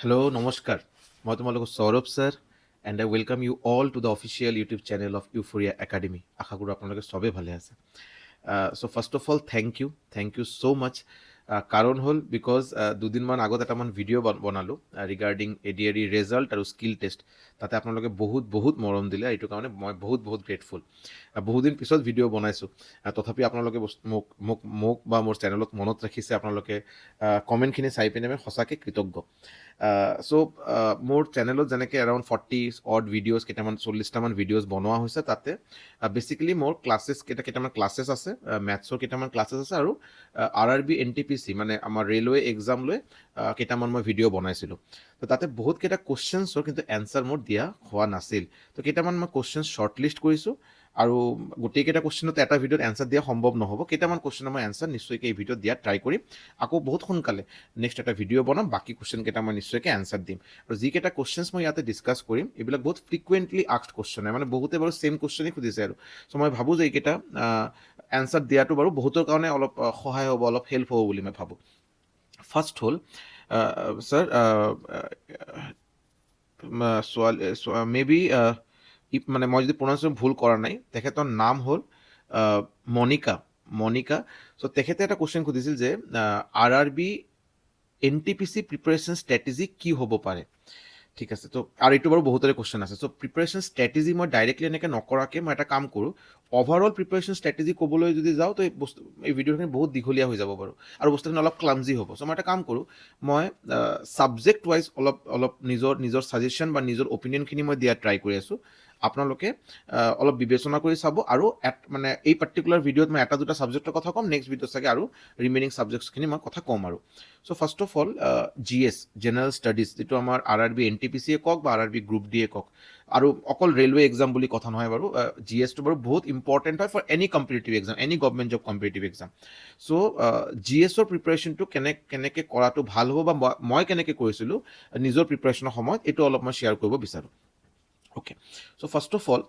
Hello, Namaskar. মই তোমালোকৰ Saurav sir and I welcome you all to the official YouTube channel of Euphoria academy. আশা কৰোঁ আপোনালোকে চবেই ভালে আছে। So' first of all thank you so' much. কাৰণ হ'ল বিকজ দুদিনমান আগত এটামান ভিডিঅ' বনালোঁ ৰিগাৰ্ডিং এডিআৰই ৰিজাল্ট আৰু স্কিল টেষ্ট। তাতে আপোনালোকে বহুত মৰম দিলে, এইটো কাৰণে মই বহুত গ্ৰেটফুল। বহুদিন পিছত ভিডিঅ' বনাইছোঁ, তথাপি আপোনালোকে মোক বা মোৰ চেনেলত মনত ৰাখিছে, আপোনালোকে কমেণ্টখিনি চাই পিনে মই সঁচাকৈ কৃতজ্ঞ। চ' মোৰ চেনেলত যেনেকৈ এৰাউণ্ড 40 অড ভিডিঅ'জ, কেইটামান 40টামান ভিডিঅ'জ বনোৱা হৈছে। তাতে বেচিকেলি মোৰ কেইটামান ক্লাছেছ আছে, মেথছৰ কেইটামান ক্লাছেছ আছে, আৰু RRB NTPC মানে আমাৰ ৰেলৱে এক্সাম লৈ কেইটামান মই ভিডিঅ' বনাইছিলোঁ। তো তাতে বহুতকেইটা কুৱেশ্যনছৰ কিন্তু এনচাৰ মোৰ দিয়া হোৱা নাছিল। তো কেইটামান মই কুৱেশ্যন শ্বৰ্ট লিষ্ট কৰিছোঁ, আৰু গোটেইকেইটা কুৱেশ্যনত এটা ভিডিঅ'ত এনচাৰ দিয়া সম্ভৱ নহ'ব। কেইটামান কুৱেশ্যনৰ মই এনচাৰ নিশ্চয়কৈ এই ভিডিঅ'ত দিয়া ট্ৰাই কৰিম। আকৌ বহুত সোনকালে নেক্সট এটা ভিডিঅ' বনাম, বাকী কুৱেশ্যন কেইটা মই নিশ্চয়কৈ এনচাৰ দিম। আৰু যিকেইটা কুৱেশ্যনছ মই ইয়াতে ডিছকাছ কৰিম, এইবিলাক বহুত ফ্ৰিকুৱেণ্টলি আস্কড কুৱেশ্যন হয়, মানে বহুতে বাৰু ছেইম কুৱেশ্যনেই সুধিছে আৰু। চ' মই ভাবোঁ যে এইকেইটা এনচাৰ দিয়াটো বাৰু বহুতৰ কাৰণে অলপ সহায় হ'ব, অলপ হেল্প হ'ব বুলি মই ভাবোঁ। ফাৰ্ষ্ট হ'ল ছাৰ, মে বি মানে মই যদি প্ৰনাউন্সিয়েশ্যন ভুল কৰা নাই, তেখেতৰ নাম হ'ল মনিকা। চ' তেখেতে এটা কুৱেশ্যন সুধিছিল যে RRB NTPC প্ৰিপাৰেশ্যন ষ্ট্ৰেটেজি কি হ'ব পাৰে। ঠিক আছে, তো আৰু এইটো বাৰু বহুতৰে কুৱেশ্যন আছে। চ' প্ৰিপাৰেশ্যন ষ্ট্ৰেটেজি মই ডাইৰেক্টলি এনেকৈ নকৰাকৈ মই এটা কাম কৰোঁ, অভাৰঅল প্ৰিপাৰেশ্যন ষ্ট্ৰেটেজি ক'বলৈ যদি যাওঁ, তো এই ভিডিঅ'খিনি বহুত দীঘলীয়া হৈ যাব বাৰু, আৰু বস্তুখিনি অলপ ক্লামজি হ'ব। চ' মই এটা কাম কৰোঁ, মই ছাবজেক্ট ৱাইজ অলপ নিজৰ ছাজেশ্যন বা নিজৰ অপিনিয়নখিনি মই দিয়া ট্ৰাই কৰি আছোঁ। আপোনালোকে অলপ বিবেচনা কৰি চাব, আৰু মানে এই পাৰ্টিকুলাৰ ভিডিঅ'ত মই এটা দুটা ছাবজেক্টৰ কথা ক'ম, নেক্সট ভিডিঅ'ত চাগে আৰু ৰিমেইনিং ছাবজেক্টছখিনি মই কথা ক'ম আৰু। So' first of all GS general studies, যিটো আমাৰ RRB NTPC কওক বা RRB গ্ৰুপ ডিয়ে কওক, আৰু অকল ৰেলৱে এক্সাম বুলি কথা নহয় বাৰু, GSটো বাৰু বহুত ইম্পৰ্টেণ্ট হয় for any competitive exam, any government job competitive exam. So' GSৰ প্ৰিপাৰেশ্যনটো কেনেকৈ কৰাটো ভাল হ'ব, বা মই কেনেকৈ কৰিছিলোঁ নিজৰ প্ৰিপাৰেশ্যনৰ সময়ত, এইটো অলপ মই শ্বেয়াৰ কৰিব বিচাৰোঁ। Okay, so' first of all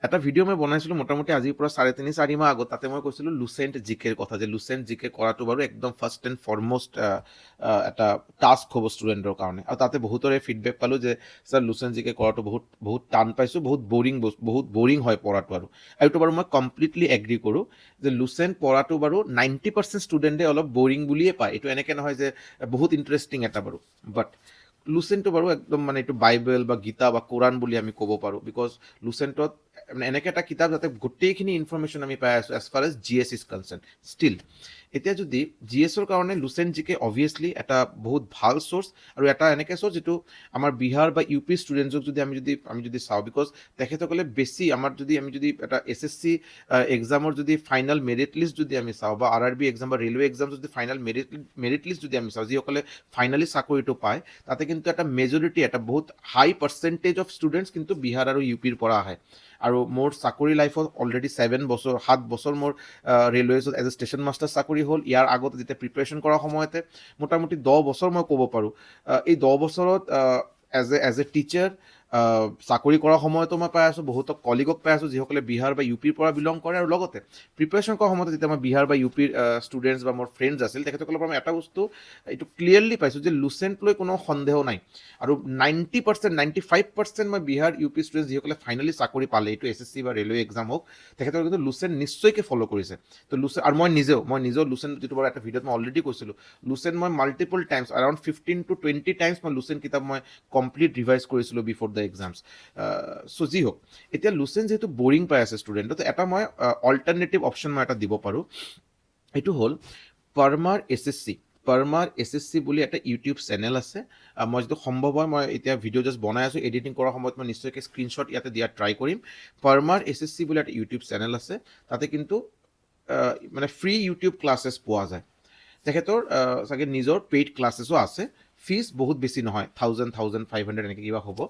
এটা ভিডিঅ' মই বনাইছিলোঁ মোটামুটি আজিৰ পৰা 3.5-4 মাহ আগত। তাতে মই কৈছিলোঁ লুচেণ্ট জিকেৰ কথা, যে লুচেণ্ট জিকে কৰাটো বাৰু একদম ফাৰ্ষ্ট এণ্ড ফৰমষ্ট এটা টাস্ক হ'ব ষ্টুডেণ্টৰ কাৰণে। আৰু তাতে বহুতৰে ফিডবেক পালোঁ যে ছাৰ লুচেণ্ট জিকে কৰাটো বহুত টান পাইছোঁ, বহুত বৰিং হয় পঢ়াটো। আৰু এইটো বাৰু মই কমপ্লিটলি এগ্ৰী কৰোঁ যে লুচেণ্ট পঢ়াটো বাৰু 90% ষ্টুডেণ্টে অলপ বৰিং বুলিয়ে পায়। এইটো এনেকৈ নহয় যে বহুত ইণ্টাৰেষ্টিং এটা বাৰু, বাট লুচেণ্টটো বাৰু একদম মানে এইটো বাইবেল বা গীতা বা কোৰাণ বুলি আমি ক'ব পাৰোঁ। বিকজ লুচেণ্টত মানে এনেকৈ এটা কিতাপ যাতে গোটেইখিনি ইনফৰমেশ্যন আমি পাই আছোঁ as far as GS is concern. Still এতিয়া যদি GSৰ কাৰণে লুচেণ্ট জিকে অবভিয়াছলি এটা বহুত ভাল চ'ৰ্চ, আৰু এটা এনেকৈ চ'ৰ্চ যিটো আমাৰ বিহাৰ বা UP ষ্টুডেণ্টছক যদি আমি যদি চাওঁ, বিকজ তেখেতসকলে বেছি আমি যদি এটা SSC এক্সামৰ যদি ফাইনেল মেৰিট লিষ্ট যদি আমি চাওঁ, বা RRB এক্সাম বা ৰেলৱে এক্সাম যদি ফাইনেল মেৰিট লিষ্ট যদি আমি চাওঁ, যিসকলে ফাইনেলি চাকৰিটো পায়, তাতে কিন্তু এটা মেজৰিটি, এটা বহুত হাই পাৰ্চেণ্টেজ অফ ষ্টুডেণ্টছ কিন্তু বিহাৰ আৰু UPৰ পৰা আহে। আৰু মোৰ চাকৰি লাইফত অলৰেডি 7 বছৰ মোৰ ৰেলৱেজত এজ এ ষ্টেচন মাষ্টাৰ চাকৰি হ'ল। ইয়াৰ আগত যেতিয়া প্ৰিপাৰেশ্যন কৰাৰ সময়তে মোটামুটি 10 বছৰ মই ক'ব পাৰোঁ। এই 10 বছৰত এজ এ টিচাৰ চাকৰি কৰাৰ সময়তো মই পাই আছোঁ, বহুতক কলিগক পাই আছোঁ যিসকলে বিহাৰ বা UPৰ পৰা বিলং কৰে। আৰু লগতে প্ৰিপাৰেশ্যন কৰাৰ সময়তে যেতিয়া মই বিহাৰ বা UPৰ ষ্টুডেণ্টছ বা মোৰ ফ্ৰেণ্ডছ আছিল, তেখেতসকলৰ পৰা মই এটা বস্তু এইটো ক্লিয়াৰলি পাইছোঁ যে লুচেণ্ট লৈ কোনো সন্দেহ নাই। আৰু 95% মই বিহাৰ UP ষ্টুডেণ্টছ যিসকলে ফাইনেলি চাকৰি পালে, এইটো SSC বা ৰেলৱে এক্সাম হওক, তেখেতসকলে কিন্তু লুচেণ্ট নিশ্চয়কৈ ফ'ল' কৰিছে। তো লুচেণ্ট, আৰু মই নিজেও লুচেণ্ট, যিটো বাৰু এটা ভিডিঅ'ত মই অলৰেডি কৈছিলোঁ, লুচেণ্ট মই multiple times, around 15 to 20 times মই লুচেণ্ট কিতাপ মই কমপ্লিট ৰিভাইজ কৰিছিলোঁ বিফৰ দ্য এক্সামছ। চ' যি হওক, এতিয়া লুচেণ্ট যিহেতু বৰিং পাই আছে ষ্টুডেণ্টত, এটা মই অল্টাৰনেটিভ অপশ্যন মই এটা দিব পাৰোঁ। এইটো হ'ল পাৰমাৰ SSC বুলি এটা ইউটিউব চেনেল আছে। মই যিটো সম্ভৱ হয়, মই এতিয়া ভিডিঅ' জাষ্ট বনাই আছোঁ, এডিটিং কৰাৰ সময়ত মই নিশ্চয়কৈ স্ক্ৰীনশ্বট ইয়াতে দিয়া ট্ৰাই কৰিম। পাৰমাৰ SSC বুলি এটা ইউটিউব চেনেল আছে, তাতে কিন্তু মানে ফ্ৰী ইউটিউব ক্লাছেছ পোৱা যায়। তেখেতৰ চাগে নিজৰ পেইড ক্লাছেছো আছে। ফিজ বহুত বেছি নহয়, 1,500 এনেকৈ কিবা হ'ব।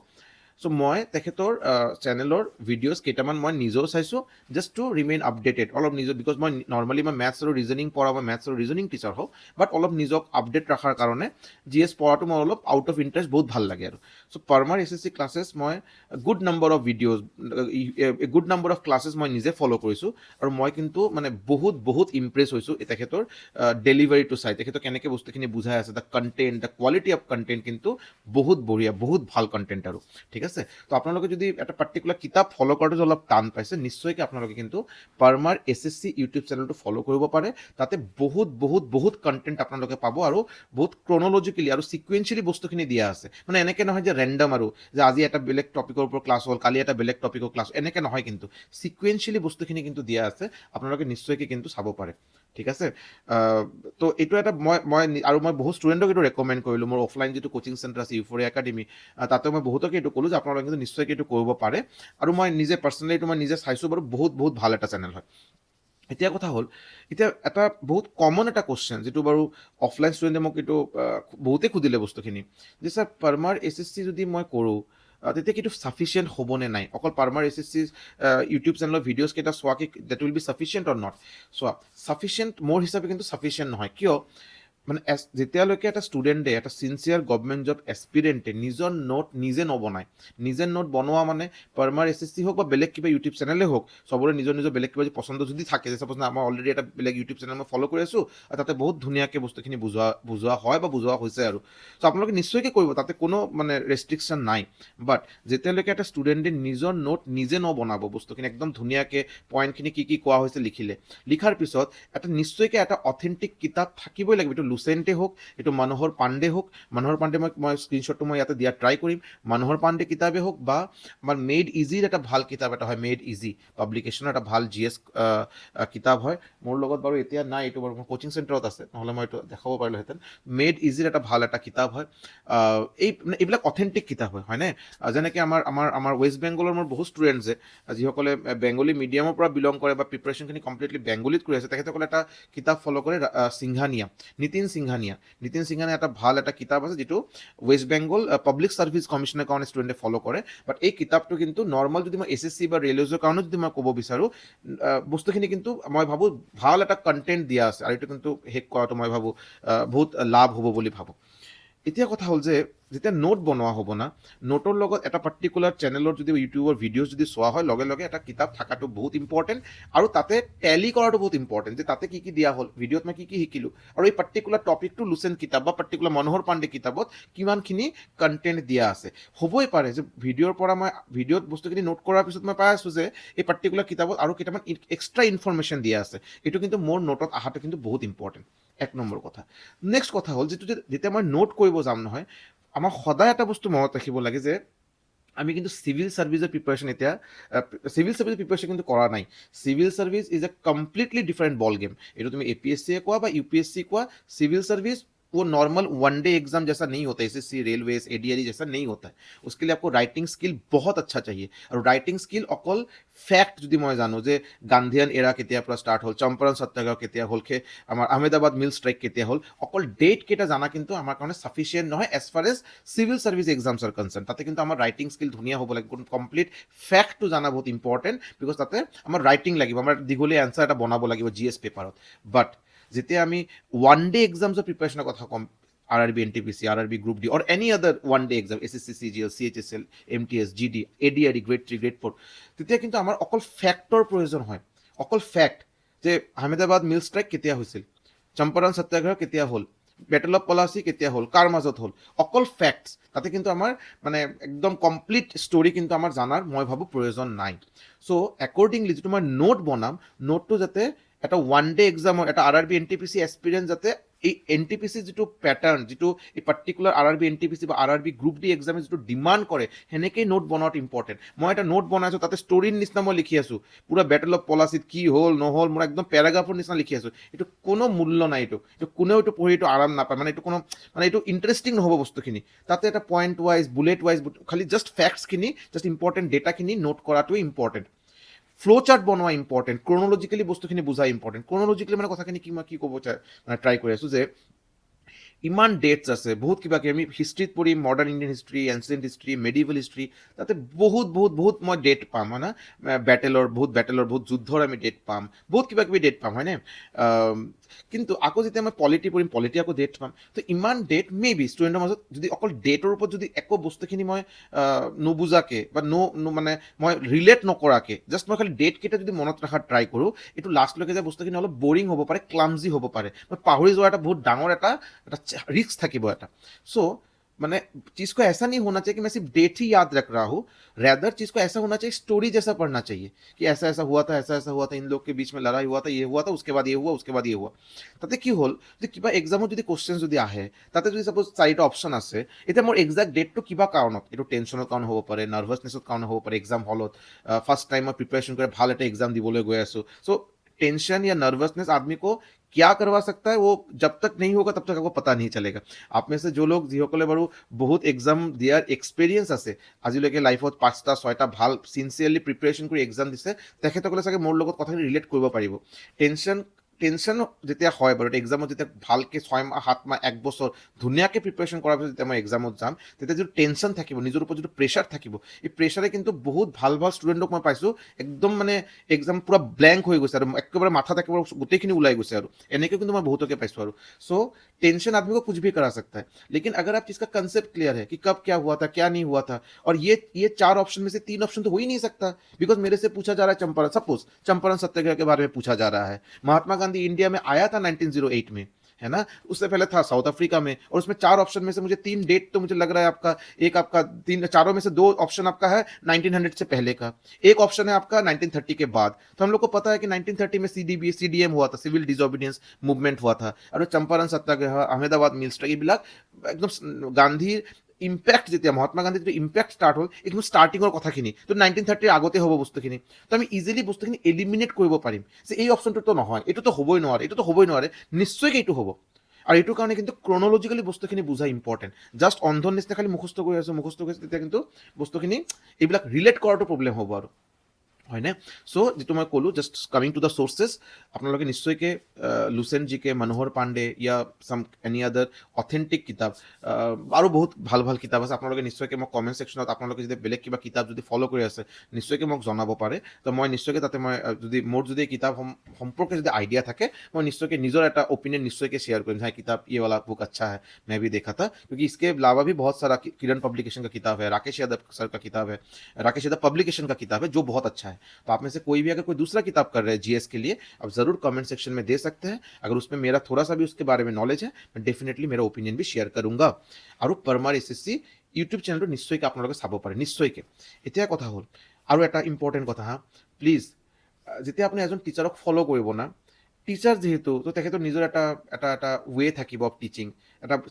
চ' মই তেখেতৰ চেনেলৰ ভিডিঅ'জ কেইটামান মই নিজেও চাইছোঁ জাষ্ট টু ৰিমেইন আপডেটেড অলপ নিজৰ বিকজ মই নৰ্মেলি মই মেথছ আৰু ৰিজনিং পঢ়া মই মেথছ আৰু ৰিজনিং টিচাৰ হওঁ বাট অলপ নিজক আপডেট ৰখাৰ কাৰণে GS পঢ়াটো মই অলপ আউট অফ ইণ্টাৰেষ্ট বহুত ভাল লাগে আৰু চ' পাৰ্মাৰ SSC ক্লাছেছ মই good number of videos good number of classes মই নিজে ফ'ল' কৰিছোঁ আৰু মই কিন্তু মানে বহুত ইমপ্ৰেছ হৈছোঁ তেখেতৰ ডেলিভাৰীটো চাই তেখেতৰ কেনেকৈ বস্তুখিনি বুজাই আছে the content the quality of content কিন্তু বহুত বঢ়িয়া বহুত ভাল কণ্টেণ্ট আৰু ঠিক আছে তো আপোনালোকে যদি এটা পাৰ্টিকুলাৰ কিতাপ ফ'ল' কৰাটো অলপ টান পাইছে নিশ্চয়কৈ আপোনালোকে কিন্তু পাৰ্মাৰ SSC ইউটিউব চেনেলটো ফ'ল' কৰিব পাৰে তাতে বহুত কণ্টেণ্ট আপোনালোকে পাব আৰু বহুত ক্ৰনলজিকেলি আৰু ছিকুৱেঞ্চিয়েলি বস্তুখিনি দিয়া আছে মানে এনেকৈ নহয় যে ৰেণ্ডম আৰু যে আজি এটা বেলেগ টপিকৰ ওপৰত ক্লাছ হ'ল কালি এটা বেলেগ টপিকৰ ক্লাছ এনেকৈ নহয় কিন্তু ছিকুৱেঞ্চিয়েলি বস্তুখিনি কিন্তু দিয়া আছে আপোনালোকে নিশ্চয়কৈ কিন্তু চাব পাৰে ঠিক আছে তো এইটো এটা মই বহুত ষ্টুডেণ্টক এইটো ৰেকমেণ্ড কৰিলোঁ মোৰ অফলাইন যিটো কোচিং চেণ্টাৰ আছে ইউফৰিয়া একাডেমি তাতে মই বহুতকে এইটো ক'লোঁ যে আপোনালোকে কিন্তু নিশ্চয়কৈ এইটো কৰিব পাৰে আৰু মই নিজে পাৰ্চনেলি এইটো মই নিজে চাইছোঁ বাৰু বহুত ভাল এটা চেনেল হয় এতিয়া কথা হ'ল এতিয়া এটা বহুত কমন এটা কুৱেশ্যন যিটো বাৰু অফলাইন ষ্টুডেণ্টে মোক এইটো বহুতেই সুধিলে বস্তুখিনি যে ছাৰ পাৰ্মাৰ SSC যদি মই কৰোঁ তেতিয়া কিন্তু ছাফিচিয়েণ্ট হ'বনে নাই অকল পাৰ্মাৰ SSC ইউটিউব চেনেলৰ ভিডিঅ'জ কেইটা চোৱাকে that will be sufficient or not চোৱা ছাফিচিয়েণ্ট মোৰ হিচাপে কিন্তু ছাফিচিয়েণ্ট নহয় কিয় মানে যেতিয়ালৈকে এটা ষ্টুডেণ্টে এটা চিনচিয়াৰ গভমেণ্ট জব এছপিৰেণ্টে নিজৰ নোট নিজে নবনায় নিজে নোট বনোৱা মানে পাৰ্মাৰ SSC হওক বা বেলেগ কিবা ইউটিউব চেনেলে হওক চবৰে নিজৰ বেলেগ কিবা পচন্দ যদি থাকে যে চাপ'জ মই অলৰেডি এটা বেলেগ ইউটিউব চেনেল মই ফ'ল' কৰি আছোঁ আৰু তাতে বহুত ধুনীয়াকৈ বস্তুখিনি বুজোৱা হয় বা বুজোৱা হৈছে আৰু চ' আপোনালোকে নিশ্চয়কৈ কৰিব তাতে কোনো মানে ৰেষ্ট্ৰিকশ্যন নাই বাট যেতিয়ালৈকে এটা ষ্টুডেণ্টে নিজৰ নোট নিজে নবনাব বস্তুখিনি একদম ধুনীয়াকৈ পইণ্টখিনি কি কোৱা হৈছে লিখাৰ পিছত এটা নিশ্চয়কৈ এটা অথেণ্টিক কিতাপ থাকিবই লাগিব এইটো লুচেণ্টে হওক এইটো মনোহৰ পাণ্ডে হওক মনোহৰ পাণ্ডে মই স্ক্ৰীনশ্বটটো মই ইয়াতে দিয়া ট্ৰাই কৰিম মনোহৰ পাণ্ডে কিতাপে হওক বা আমাৰ মেড ইজিৰ এটা ভাল কিতাপ এটা হয় মেড ইজি পাব্লিকেশ্যনৰ এটা ভাল GS কিতাপ হয় মোৰ লগত বাৰু এতিয়া নাই এইটো বাৰু মোৰ কোচিং চেণ্টাৰত আছে নহ'লে মই এইটো দেখাব পাৰিলোহেঁতেন মেড ইজিৰ এটা ভাল এটা কিতাপ হয় এইবিলাক অথেণ্টিক কিতাপ হয়নে যেনেকৈ আমাৰ ৱেষ্ট বেংগলৰ মোৰ বহুত ষ্টুডেণ্টছে যিসকলে বেংগলী মিডিয়ামৰ পৰা বিলং কৰে বা প্ৰিপাৰেশ্যনখিনি কমপ্লিটলি বেংগলীত কৰি আছে তেখেতসকলে এটা কিতাপ ফ'ল' কৰে সিংঘানিয়া নীতিন সিংঘানিয়া এটা ভাল এটা কিতাপ আছে যিটো ৱেষ্ট বেংগল পাব্লিক ছাৰ্ভিচ কমিশ্যনৰ কাৰণে ষ্টুডেণ্টে ফ'ল' কৰে বাট এই কিতাপটো কিন্তু নৰ্মেল যদি মই SSC বা ৰেলৱেজৰ কাৰণে যদি মই ক'ব বিচাৰোঁ বস্তুখিনি কিন্তু মই ভাবোঁ ভাল এটা কণ্টেণ্ট দিয়া আছে আৰু এইটো কিন্তু শেষ কৰাটো মই ভাবোঁ বহুত লাভ হ'ব বুলি ভাবোঁ এতিয়া কথা হ'ল যে যেতিয়া নোট বনোৱা হ'ব না নোটৰ লগত এটা পাৰ্টিকুলাৰ চেনেলৰ যদি ইউটিউবৰ ভিডিঅ'জ যদি চোৱা হয় লগে এটা কিতাপ থকাটো বহুত ইম্পৰ্টেণ্ট আৰু তাতে টেলি কৰাটো বহুত ইম্পৰ্টেণ্ট যে তাতে কি দিয়া হ'ল ভিডিঅ'ত মই কি শিকিলোঁ আৰু এই পাৰ্টিকুলাৰ টপিকটো লুচেণ্ট কিতাপ বা পাৰ্টিকুলাৰ মনোহৰ পাণ্ডে কিতাপত কিমানখিনি কণ্টেণ্ট দিয়া আছে হ'বই পাৰে যে ভিডিঅ'ৰ পৰা মই ভিডিঅ'ত বস্তুখিনি নোট কৰাৰ পিছত মই পাই আছোঁ যে এই পাৰ্টিকুলাৰ কিতাপত আৰু কেইটামান এক্সট্ৰা ইনফৰমেশ্যন দিয়া আছে এইটো কিন্তু মোৰ নোটত অহাটো কিন্তু বহুত ইম্পৰ্টেণ্ট এক নম্বৰ কথা নেক্সট কথা হ'ল যিটো যেতিয়া মই নোট কৰিব যাম নহয় আমাৰ সদায় এটা বস্তু মনত ৰাখিব লাগে যে আমি কিন্তু চিভিল ছাৰ্ভিচৰ প্ৰিপাৰেশ্যন এতিয়া চিভিল ছাৰ্ভিচৰ প্ৰিপাৰেশ্যন কিন্তু কৰা নাই civil service is a completely different ball game এইটো তুমি APSC কোৱা বা UPSC কোৱা চিভিল ছাৰ্ভিচ वो नॉर्मल वन डे एग्जाम जैसा नहीं होता SSC रेलवेज ADRE जैसा नहीं होता है उसके लिए आपको राइटिंग स्किल बहुत अच्छा चाहिए और राइटिंग स्किल अकल फैक्ट যদি মই জানো যে গান্ধীয়ান এৰা কেতিয়াৰ পৰা ষ্টাৰ্ট হ'ল চম্পাৰণ সত্যাগ্ৰহ কেতিয়া হ'ল আমাৰ আহমেদাবাদ মিল ষ্ট্ৰাইক কেতিয়া হ'ল অকল ডেট কেইটা জানা কিন্তু আমাৰ কাৰণে সাফিচিয়েণ্ট নহয় as far as civil service exams are concern তাতে কিন্তু আমাৰ ৰাইটিং স্কিল ধুনীয়া হ'ব লাগিব কমপ্লিট ফেক্টটো জানা বহুত ইম্পৰ্টেণ্ট বিকজ তাতে আমাৰ ৰাইটিং লাগিব আমাৰ দীঘলীয়া এনচাৰ এটা বনাব লাগিব GS পেপাৰত বাট যেতিয়া আমি ওৱান ডে এক্সামছৰ প্ৰিপাৰেশ্যনৰ কথা ক'ম RRB NTPC RRB Group D or any other one day exam SSC CGL CHSL MTS GD ADRE grade 3 grade 4 তেতিয়া কিন্তু আমাৰ অকল ফেক্টৰ প্ৰয়োজন হয় অকল ফেক্ট যে আহমেদাবাদ মিল ষ্ট্ৰাইক কেতিয়া হৈছিল চম্পাৰণ সত্যাগ্ৰহ কেতিয়া হ'ল বেটল অফ পলাচী কেতিয়া হ'ল কাৰ মাজত হ'ল অকল ফেক্টছ তাতে কিন্তু আমাৰ মানে একদম কমপ্লিট ষ্টৰি কিন্তু আমাৰ জানাৰ মই ভাবোঁ প্ৰয়োজন নাই চ' একৰ্ডিংলি যিটো মই নোট বনাম নোটটো যাতে এটা ওৱান ডে এক্সামৰ এটা RRB NTPC এক্সপিৰিয়েঞ্চ যাতে এই NTPC যিটো পেটাৰ্ণ যিটো এই পাৰ্টিকুলাৰ RRB NTPC বা RRB গ্ৰুপ ডি এক্সামে যিটো ডিমাণ্ড কৰে সেনেকেই নোট বনোৱাটো ইম্পৰ্টেণ্ট মই এটা নোট বনাইছোঁ তাতে ষ্টৰীৰ নিচিনা মই লিখি আছোঁ পুৰা বেটল অফ পলাচীত কি হ'ল নহ'ল মোৰ একদম পেৰাগ্ৰাফৰ নিচিনা লিখি আছোঁ এইটো কোনো মূল্য নাই এইটো কোনেও এইটো পঢ়ি এইটো আৰাম নাপায় মানে এইটো ইণ্টাৰেষ্টিং নহ'ব বস্তুখিনি তাতে এটা পইণ্ট ৱাইজ বুলেট ৱাইজ খালি জাষ্ট ফেক্টছখিনি জাষ্ট ইম্পৰ্টেণ্ট ডেটাখিনি নোট কৰাটোৱে ইম্পৰ্টেণ্ট ফ্লো চাৰ্ট বনোৱা ইম্পৰ্টেণ্ট ক্ৰনলজিকেলি বস্তুখিনি বুজা ইম্পৰ্টেণ্ট ক্ৰনলজিকেলি মানে কথাখিনি কি মই কি ক'ব মানে ট্ৰাই কৰি আছোঁ যে ইমান ডেটছ আছে, বহুত কিবা কিবি আমি হিষ্ট্ৰীত পঢ়িম, modern Indian history, ancient history, medieval history, তাতে বহুত মই ডেট পাম হয় না, বহুত যুদ্ধৰ আমি ডেট পাম, বহুত কিবা কিবি ডেট পাম হয়নে। কিন্তু আকৌ যেতিয়া মই পলিটি পঢ়িম, পলিটি আকৌ ডেট পাম। তো ইমান ডেট মে বি ষ্টুডেণ্টৰ মাজত যদি অকল ডেটৰ ওপৰত যদি একো বস্তুখিনি মই নুবুজাকে বা মানে মই ৰিলেট নকৰাকে জাষ্ট মই খালি ডেটকেইটা যদি মনত ৰখাৰ ট্ৰাই কৰোঁ, এইটো লাষ্টলৈকে যে বস্তুখিনি অলপ বৰিং হ'ব পাৰে, ক্লামজি হ'ব পাৰে, মই পাহৰি যোৱা এটা বহুত ডাঙৰ এটা रिस्क থাকিব এটা। सो मैंने चीज को ऐसा नहीं होना चाहिए कि मैं सिर्फ डेट ही याद रख रहा हूँ, रैदर चीज को ऐसा होना चाहिए, स्टोरी जैसा पढ़ना चाहिए कि ऐसा ऐसा हुआ था, ऐसा ऐसा हुआ था, इन लोग के बीच में लड़ाई हुआ था, ये हुआ था, उसके बाद ये हुआ, उसके बाद ये हुआ। তাতে কি হ'ল যে কিবা এক্সামত যদি কুৱেশ্যন যদি আহে, তাতে যদি চাপোজ 4টা অপশ্যন আছে, এতিয়া মোৰ এক্সাক্ট ডেটটো কিবা কাৰণত, এইটো টেনশ্যনৰ কাৰণে হ'ব পাৰে, নাৰ্ভাছনেছৰ কাৰণে হ'ব পাৰে, এক্সাম হলত ফাৰ্ষ্ট টাইম মই প্ৰিপাৰেশ্যন কৰি ভাল এটা এক্সাম দিবলৈ গৈ আছোঁ। চ' टेंशन या नर्वसनेस आदमी को क्या करवा सकता है, वो जब तक नहीं होगा तब तक आपको पता नहीं चलेगा। आप में से जो लोग যিসকলে বাৰু বহুত এক্সাম দিয়াৰ এক্সপিৰিয়েঞ্চ আছে, আজিলৈকে লাইফত 5টা 6টা ভাল চিনচিয়াৰলি প্ৰিপাৰেশ্যন কৰি এক্সাম দিছে, তেখেতসকলে চাগে মোৰ লগত কথাখিনি ৰিলেট কৰিব পাৰিব। টেনশ্যন যেতিয়া হয় বাৰু, এক্সামত যেতিয়া ভালকৈ 6 মাহ 7 মাহ 1 বছৰ ধুনীয়াকৈ প্ৰিপাৰেশ্যন কৰাৰ পিছত যেতিয়া মই এক্সামত যাম, তেতিয়া যিটো টেনশ্যন থাকিব, নিজৰ ওপৰত যিটো প্ৰেছাৰ থাকিব, এই প্ৰেছাৰে কিন্তু বহুত ভাল ষ্টুডেণ্টক মই পাইছোঁ একদম মানে এক্সাম পুৰা ব্লেংক হৈ গৈছে আৰু একেবাৰে মাথাত একেবাৰে গোটেইখিনি ওলাই গৈছে আৰু এনেকৈ কিন্তু মই বহুতকে পাইছোঁ আৰু। চ' टेंशन आदमी को कुछ भी करा सकता है, लेकिन अगर आप चीज का कंसेप्ट क्लियर है कि कब क्या हुआ था, क्या नहीं हुआ था, और ये 4 ऑप्शन में से 3 ऑप्शन तो हो ही नहीं सकता, बिकॉज मेरे से पूछा जा रहा है चंपारण, सपोज चंपारण सत्याग्रह के बारे में पूछा जा रहा है। महात्मा गांधी इंडिया में आया था 1908 में, है ना, उससे पहले था साउथ अफ्रीका में, और उसमें 4 ऑप्शन में से मुझे 3 डेट तो मुझे लग रहा है आपका, एक आपका 3 चारों में से 2 ऑप्शन आपका है 1900 से पहले का, एक ऑप्शन है आपका 1930 के बाद। तो हम लोग को पता है कि 1930 में सीडीएम हुआ था, सिविल डिसोबीडियंस मूवमेंट हुआ था, और चंपारण सत्याग्रह, अहमदाबाद मिल स्ट्राइक, এইবিলাক একদম গান্ধীৰ ইম্পেক্ট, যেতিয়া মহাত্মা গান্ধীৰ যিটো ইম্পেক্ট ষ্টাৰ্ট হ'ল, একদম ষ্টাৰ্টিঙৰ কথাখিনি তো 1930 আগতে হ'ব বস্তুখিনি, তো আমি ইজিলি বস্তুখিনি এলিমিনেট কৰিব পাৰিম যে এই অপশ্যনটোতো নহয়, এইটোতো হ'বই নোৱাৰে, এইটোতো হ'বই নোৱাৰে, নিশ্চয়কৈ এইটো হ'ব। আৰু এইটোৰ কাৰণে কিন্তু ক্ৰনলজিকেলি বস্তুখিনি বুজা ইম্পৰ্টেণ্ট। জাষ্ট অন্ধৰ নিচিনা খালি মুখস্থ কৰি আছোঁ তেতিয়া কিন্তু বস্তুখিনি এইবিলাক ৰিলেট কৰাটো প্ৰব্লেম হ'ব আৰু, হয়নে। চ' যিটো মই ক'লোঁ, just coming to the sources, আপোনালোকে নিশ্চয়কৈ লুচেন জি কে, মনোহৰ পাণ্ডে ইয়া চাম এনি আদাৰ অথেণ্টিক কিতাপ, আৰু বহুত ভাল ভাল কিতাপ আছে, আপোনালোকে নিশ্চয়কৈ মোক কমেণ্ট ছেকশ্যনত আপোনালোকে যদি বেলেগ কিবা কিতাপ যদি ফ'ল' কৰি আছে, নিশ্চয়কৈ মোক জনাব পাৰে। তো মই নিশ্চয়কৈ তাতে মই যদি মোৰ যদি কিতাপ সম্পৰ্কে যদি আইডিয়া থাকে, মই নিশ্চয়কৈ নিজৰ এটা ओपिनियन निश्चय शेयर करूँ, हाँ किताब ये वाला बुक अच्छा है, मैं भी देखा था, क्योंकि इसके अलावा भी बहुत सारा किरण पब्लिकेशन का किताब है, राकेश यादव सर का किताब है, राकेश यादव पब्लिकेशन का किताब है, जो बहुत अच्छा है। तो आप में से कोई भी अगर कोई दूसरा किताब कर रहे हैं जीएस के लिए, आप जरूर कमेंट सेक्शन में दे सकते हैं। अगर उसमें मेरा थोड़ा सा भी उसके बारे में नॉलेज है, मैं डेफिनेटली मेरा ओपिनियन भी शेयर करूंगा। और परमार एसएससी ইউটিউব চেনেলটো নিশ্চয়কৈ আপোনালোকে চাব পাৰে, নিশ্চয়কৈ। এতিয়া কথা হ'ল আৰু এটা ইম্পৰ্টেণ্ট কথা, হা প্লিজ, যেতিয়া আপুনি এজন টিচাৰক ফ'ল' কৰিব না, টিচাৰ যিহেতু, তো তেখেতৰ নিজৰ এটা ৱে থাকিব অফ টিচিং,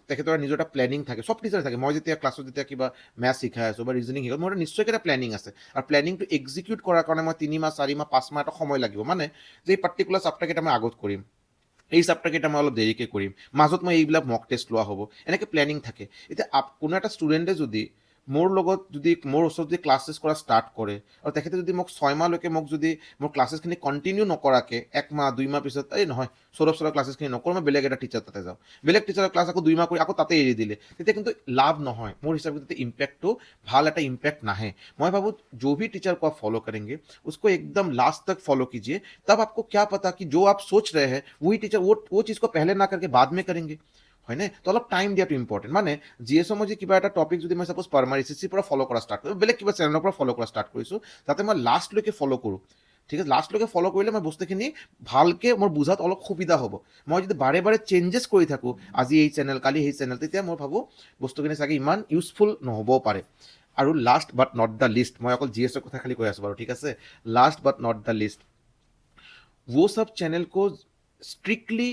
তেখেতৰ নিজৰ এটা প্লেনিং থাকে, চব টিচাৰ থাকে। মই যেতিয়া ক্লাছত যেতিয়া কিবা মেথছ শিকাই আছোঁ বা ৰিজনিং শিকাই, মোৰ নিশ্চয়কৈ এটা প্লেনিং আছে, আৰু প্লেনিংটো এক্সিকিউট কৰাৰ কাৰণে মই 3 মাহ 4 মাহ 5 মাহ এটা সময় লাগিব, মানে যে এই পাৰ্টিকুলাৰ চাপ্টাৰকেইটা মই আগত কৰিম, এই চাপ্টাৰকেইটা মই অলপ দেৰিকৈ কৰিম, মাজত মই এইবিলাক মক টেষ্ট লোৱা হ'ব, এনেকৈ প্লেনিং থাকে। এতিয়া কোনো এটা ষ্টুডেণ্টে যদি মোৰ লগত যদি মোৰ ওচৰত যদি ক্লাছেছ কৰা ষ্টাৰ্ট কৰে, আৰু তেখেতে যদি মোক 6 মাহলৈকে মোক যদি মোৰ ক্লাছেছখিনি কণ্টিনিউ নকৰাকৈ 1 মাহ 2 মাহ পিছত এই নহয় সৌৰভ ছাৰৰ ক্লাছেছখিনি নকৰোঁ, মই বেলেগ এটা টিচাৰ তাতে যাওঁ, বেলেগ টিচাৰৰ ক্লাছ আকৌ 2 মাহ কৰি আকৌ তাতে এৰি দিলে, তেতিয়া কিন্তু লাভ নহয় মোৰ হিচাপে, তেতিয়া ইম্পেক্টটো ভাল এটা ইম্পেক্ট নাহে। मैं भावूँ जो भी टीचर को आप फॉलो करेंगे उसको एकदम लास्ट तक फॉलो कीजिए, तब आपको क्या पता कि जो आप सोच रहे हैं वही टीचर वो चीज़ को पहले ना करके बाद में करेंगे, হয়নে। তো অলপ টাইম দিয়াটো ইম্পৰ্টেণ্ট। মানে জিএছৰ মই যে কিবা এটা টপিক যদি মই চাপ'জ পাৰ্মাৰ এছএছচিৰ পৰা ফ'ল' কৰা ষ্টাৰ্ট কৰোঁ, বেলেগ কিবা চেনেলৰ পৰা ফ'ল' কৰা ষ্টাৰ্ট কৰিছোঁ, যাতে মই লাষ্টলৈকে ফ'ল' কৰোঁ, ঠিক আছে। লাষ্টলৈকে ফ'ল' কৰিলে মই বস্তুখিনি ভালকৈ মোৰ বুজাত অলপ সুবিধা হ'ব। মই যদি বাৰে বাৰে চেঞ্জেছ কৰি থাকোঁ, আজি এই চেনেল কালি সেই চেনেল, তেতিয়া মই ভাবোঁ বস্তুখিনি চাগে ইমান ইউজফুল নহ'বও পাৰে। আৰু last but not the least, মই অকল জিএছৰ কথা খালি কৈ আছোঁ বাৰু, ঠিক আছে। Last but not the least, वो सब चैनल को स्ट्रिक्टली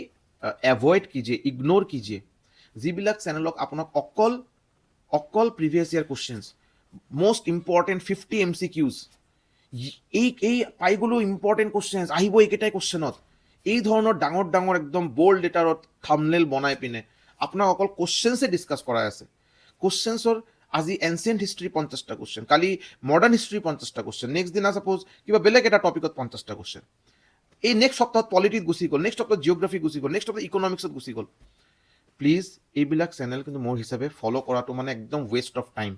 एवॉइड कीजिए, इग्नोर कीजिए, যিবিলাক চেনেলক আপোনাক অকল previous year questions, most important 50 MCQs, এই পাই গ'লো ইম্পৰ্টেণ্ট কুৱেশ্যনছ আহিব এইকেইটাই কুৱেশ্যনত, এই ধৰণৰ ডাঙৰ ডাঙৰ একদম বল্ড লেটাৰত থাম্বনেইল বনাই পিনে আপোনাক অকল কুৱেশ্যনছে ডিছকাছ কৰাই আছে। কুৱেশ্যনছৰ আজি এনচিয়েণ্ট হিষ্ট্ৰী 50টা কুৱেশ্যন, কালি মডাৰ্ণ হিষ্ট্ৰী 50টা কুৱেশ্যন, নেক্সট দিনা ছাপ'জ কিবা বেলেগ এটা টপিকত 50টা কুৱেশ্যন, এই নেক্সট সপ্তাহত পলিটিত গুচি গ'ল, নেক্সট সপ্তাহত জিঅ'গ্ৰাফী গুচি গ'ল, নেক্সট সপ্তাহত ইকনমিক্সত গুচি গ'ল। প্লিজ এইবিলাক চেনেল কিন্তু মোৰ হিচাপে ফ'ল' কৰাটো মানে একদম ৱেষ্ট অফ টাইম,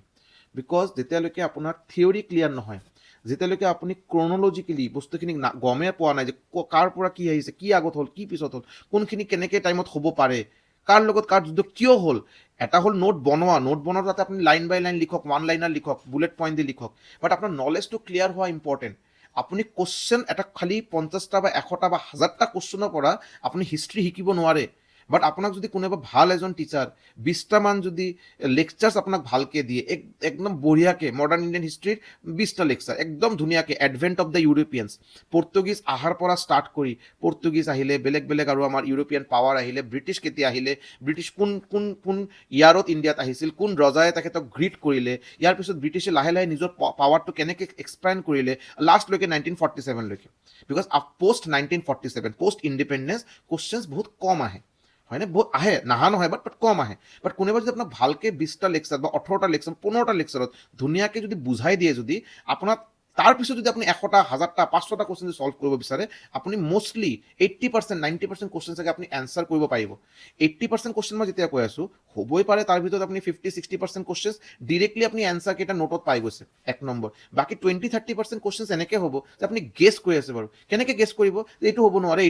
বিকজ যেতিয়ালৈকে আপোনাৰ থিয়ৰী ক্লিয়াৰ নহয়, যেতিয়ালৈকে আপুনি ক্ৰনলজিকেলি বস্তুখিনি গমেই পোৱা নাই যে কাৰ পৰা কি আহিছে, কি আগত হ'ল, কি পিছত হ'ল, কোনখিনি কেনেকৈ টাইমত হ'ব পাৰে, কাৰ লগত কাৰ যুদ্ধ কিয় হ'ল, এটা হ'ল নোট বনোৱা তাতে আপুনি লাইন বাই লাইন লিখক, ওৱান লাইনাৰ লিখক, বুলেট পইণ্ট দি লিখক, বাট আপোনাৰ নলেজটো ক্লিয়াৰ হোৱা ইম্পৰ্টেণ্ট। আপুনি কুৱেশ্যন এটা খালি 50টা বা 100টা বা 1000টা কুৱেশ্যনৰ পৰা আপুনি হিষ্ট্ৰী শিকিব নোৱাৰে। বাট আপোনাক যদি কোনোবা ভাল এজন টিচাৰ 20টামান যদি লেকচাৰ্ছ আপোনাক ভালকৈ দিয়ে, একদম বঢ়িয়াকৈ মডাৰ্ণ ইণ্ডিয়ান হিষ্ট্ৰীৰ 20টা লেকচাৰ একদম ধুনীয়াকৈ, advent of the Europeans, Portuguese অহাৰ পৰা ষ্টাৰ্ট কৰি, পৰ্তুগীজ আহিলে, বেলেগ আৰু আমাৰ ইউৰোপিয়ান পাৱাৰ আহিলে, ব্ৰিটিছ কেতিয়া আহিলে, ব্ৰিটিছ কোন ইয়াৰত ইণ্ডিয়াত আহিছিল, কোন ৰজাই তেখেতক গ্ৰীট কৰিলে, ইয়াৰ পিছত ব্ৰিটিছে লাহে লাহে নিজৰ পাৱাৰটো কেনেকৈ এক্সপেণ্ড কৰিলে লাষ্টলৈকে 1947লৈকে, because post 1947 post independence questions বহুত কম আহে, হয়নে, বহুত আহে, নাহা নহয়, বাট কম আহে। বাট কোনোবা যদি আপোনাক ভালকৈ 20টা লেকচাৰ বা 18টা লেকচাৰ 15টা লেকচাৰত ধুনীয়াকৈ যদি বুজাই দিয়ে, যদি আপোনাক তাৰপিছত যদি আপুনি 100টা 1000টা 500টা কুৱেশ্যন যদি ছল্ভ কৰিব বিচাৰে, আপুনি মষ্টলি 80% 90% কুৱেশ্যন চাগে আপুনি এনচাৰ কৰিব পাৰিব। 80% কুৱেশ্যন মই যেতিয়া কৈ আছোঁ, হ'বই পাৰে তাৰ ভিতৰত আপুনি 50-60% কুৱেশ্যন ডিৰেক্টলি আপুনি এনচাৰ কেইটা নোটত পাই গৈছে, 1 নম্বৰ। বাকী 20-30% কুৱেশ্যন এনেকৈ হ'ব যে আপুনি গেছ কৰি আছে বাৰু, কেনেকৈ গেছ কৰিব যে এইটো হ'ব নোৱাৰে,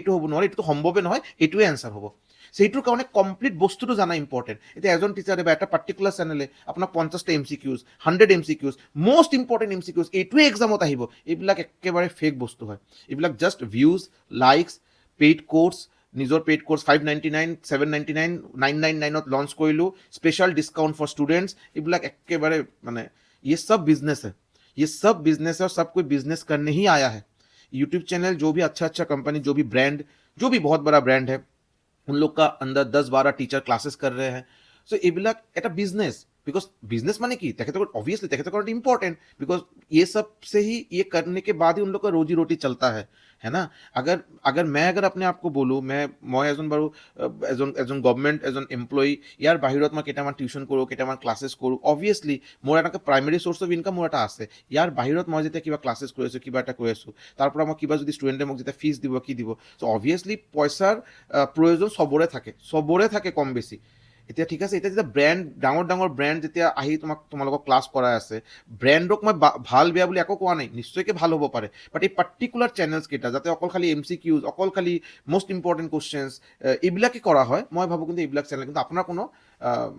এইটোতো সম্ভৱে নহয়, এইটোৱে এনচাৰ হ'ব। সেইটোৰ কাৰণে কমপ্লিট বস্তুটো জানা ইম্পৰ্টেণ্ট। এতিয়া এজন টিচাৰে বা এটা পাৰ্টিকুলাৰ চেনেলে আপোনাক 50টা MCQs 100 MCQs most important MCQs এইটোৱে এক্সামত আহিব, এইবিলাক একেবাৰে ফেক বস্তু হয়। এইবিলাক just views, likes, paid course, নিজৰ পেইড কোৰ্ছ 599 799 999ত লঞ্চ কৰিলোঁ, স্পেচিয়েল ডিছকাউণ্ট ফৰ ষ্টুডেণ্টছ, এইবিলাক একেবাৰে মানে ये सब बिजनेस है, ये सब बिजनेस है और सब कोई बिजनेस करने ही आया है। यूट्यूब चैनल जो भी अच्छा कंपनी, जो भी ब्रांड, जो भी बहुत बड़ा ब्रांड है, उन लोग का अंदर 10-12 टीचर क्लासेस कर रहे हैं। सो এইবিলাক এটা बिजनेस, बिकॉज बिजनेस माने की ऑब्वियसली इम्पोर्टेंट, बिकॉज ये सब से ही ये करने के बाद ही उन लोग का रोजी रोटी चलता है ना। अगर अपने आप को बोलूँ, मैं एজন বাৰু এজন গভৰ্ণমেণ্ট এজন এমপ্লয়ী, ইয়াৰ বাহিৰত মই কেইটামান টিউশ্যন কৰোঁ, কেইটামান ক্লাছেছ কৰোঁ, অবভিয়াছলি মোৰ এটা প্ৰাইমেৰী চ'ৰ্চ অফ ইনকাম মোৰ এটা আছে। ইয়াৰ বাহিৰত মই যেতিয়া কিবা ক্লাছেছ কৰি আছোঁ, কিবা এটা কৰি আছোঁ, তাৰ পৰা মই কিবা যদি ষ্টুডেণ্টে মোক যেতিয়া ফিজ দিব, কি দিব, চ' অবভিয়াছলি পইচাৰ প্ৰয়োজন চবৰে থাকে কম বেছি। এতিয়া ঠিক আছে, এতিয়া যেতিয়া ডাঙৰ ব্ৰেণ্ড যেতিয়া আহি তোমালোকক ক্লাছ কৰাই আছে, ব্ৰেণ্ডক মই ভাল বেয়া বুলি একো কোৱা নাই, নিশ্চয়কৈ ভাল হ'ব পাৰে, বাট এই পাৰ্টিকুলাৰ চেনেলছ কেইটা যাতে অকল খালি MCQs, অকল খালি মষ্ট ইম্পৰ্টেণ্ট কুৱেশ্যনছ এইবিলাকে কৰা হয়, মই ভাবোঁ কিন্তু এইবিলাক চেনেল কিন্তু আপোনাৰ কোনো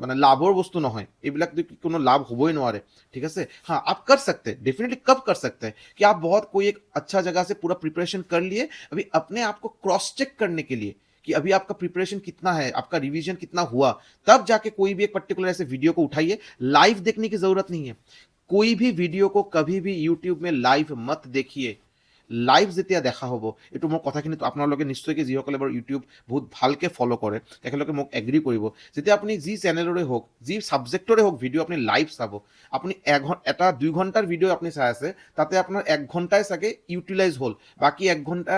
মানে লাভৰ বস্তু নহয়, এইবিলাক কোনো লাভ হ'বই নোৱাৰে। ঠিক আছে, हाँ आप कर सकते हैं, डेफिनेटली कब कर सकते हैं कि आप बहुत कोई एक अच्छा जगह से पूरा प्रिपरेशन कर लिए, अभी अपने आप को क्रॉस चेक करने के लिए कि अभी आपका प्रिपरेशन कितना है, आपका रिवीजन कितना हुआ, तब जाके कोई भी एक पर्टिकुलर ऐसे वीडियो को उठाइए। लाइव देखने की जरूरत नहीं है, कोई भी वीडियो को कभी भी यूट्यूब में लाइव मत देखिए। লাইভ যেতিয়া দেখা হ'ব, এইটো মোৰ কথাখিনি আপোনালোকে নিশ্চয়কৈ যিসকলে বাৰু ইউটিউব বহুত ভালকৈ ফ'ল' কৰে তেখেতলোকে মোক এগ্ৰী কৰিব, যেতিয়া আপুনি যি চেনেলৰে হওক, যি ছাবজেক্টৰে হওক ভিডিঅ' আপুনি লাইভ চাব, আপুনি 2 ঘণ্টাৰ ভিডিঅ' আপুনি চাই আছে, তাতে আপোনাৰ 1 ঘণ্টাই চাগে ইউটিলাইজ হ'ল, বাকী 1 ঘণ্টা